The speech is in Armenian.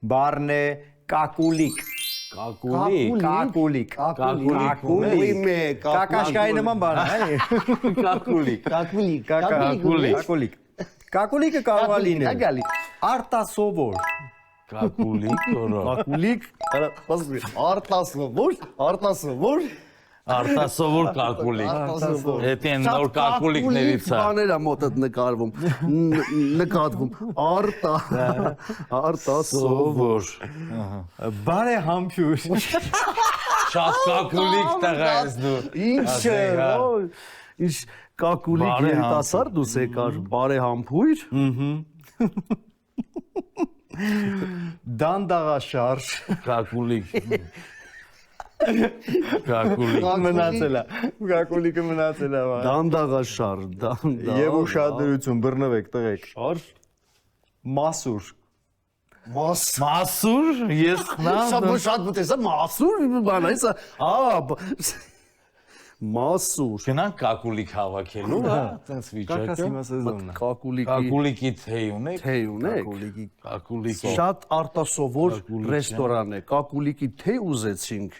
Բառն է կակուլիկ։ Կակուլիկ։ Կակաշկայի նման բառ է։ Կակուլիկ։ Կակուլիկը կարող է լինել արտասովոր։ Կակուլիկ Արտասովոր Արտասովոր կակուլիկ Էդ են նոր կակուլիկներից է Բաներ է մոտդ նկատվում Արտասովոր Բարեհամբույր։ Շատ կակուլիկ տղա ես դու Ինչ կակուլիկ երիտասարդ դուս եկար բարեհամբույր Դանդաղաշարժ։ Կակուլիկ Կակուլիկ Մնացել է։ Կակուլիկը մնացել է։ Դանդաղաշար Եվ ուշադրություն բռնվեք տղեկ։ Մասուր։ Մասուր ես Շատ մտեսա մասուր բան այս Մասուր Գնանք կակուլիկ հավաքելու հա Տենց վիճակը Կակուլիկի թեյ ունեք Կակուլիկի Շատ արտասովոր ռեստորան է Կակուլիկի թեյ ուզեցինք